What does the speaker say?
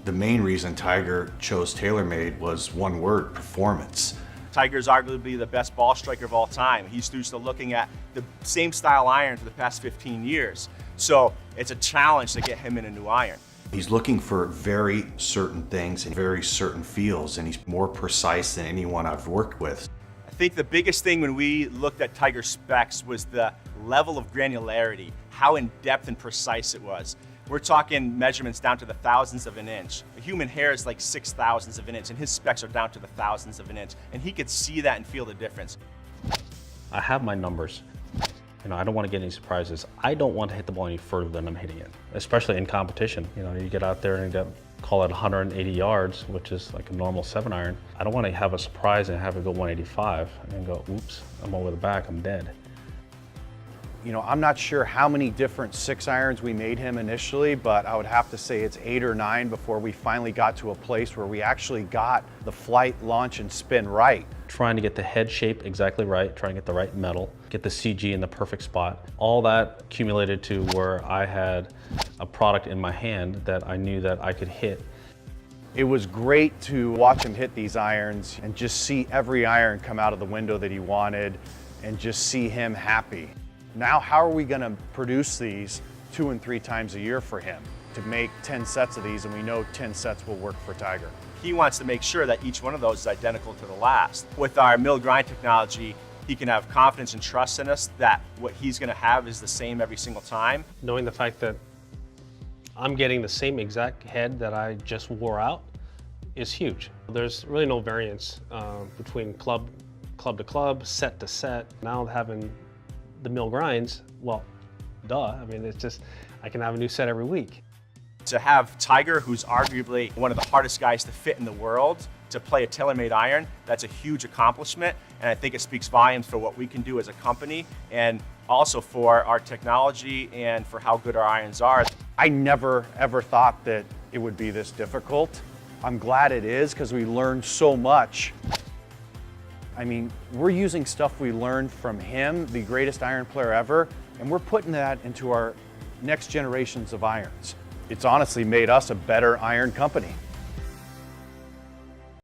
The main reason Tiger chose TaylorMade was one word: performance. Tiger's arguably the best ball striker of all time. He's used to looking at the same style iron for the past 15 years. So it's a challenge to get him in a new iron. He's looking for very certain things and very certain feels, and he's more precise than anyone I've worked with. I think the biggest thing when we looked at Tiger's specs was the level of granularity, how in depth and precise it was. We're talking measurements down to the thousandths of an inch. A human hair is like 6,000ths of an inch, and his specs are down to the thousandths of an inch. And he could see that and feel the difference. I have my numbers. I don't want to get any surprises. I don't want to hit the ball any further than I'm hitting it, especially in competition. You get out there and get, call it 180 yards, which is like a normal 7-iron. I don't want to have a surprise and have it go 185 and go, oops, I'm over the back, I'm dead. I'm not sure how many different 6-irons we made him initially, but I would have to say it's 8 or 9 before we finally got to a place where we actually got the flight, launch, and spin right. Trying to get the head shape exactly right, trying to get the right metal, get the CG in the perfect spot. All that accumulated to where I had a product in my hand that I knew that I could hit. It was great to watch him hit these irons and just see every iron come out of the window that he wanted and just see him happy. Now, how are we going to produce these 2 and 3 times a year for him to make 10 sets of these, and we know 10 sets will work for Tiger? He wants to make sure that each one of those is identical to the last. With our mill grind technology, he can have confidence and trust in us that what he's going to have is the same every single time. Knowing the fact that I'm getting the same exact head that I just wore out is huge. There's really no variance between club to club, set to set. Now having the mill grinds, well, duh. It's just, I can have a new set every week. To have Tiger, who's arguably one of the hardest guys to fit in the world, to play a TaylorMade iron, that's a huge accomplishment. And I think it speaks volumes for what we can do as a company and also for our technology and for how good our irons are. I never, ever thought that it would be this difficult. I'm glad it is because we learned so much. We're using stuff we learned from him, the greatest iron player ever, and we're putting that into our next generations of irons. It's honestly made us a better iron company.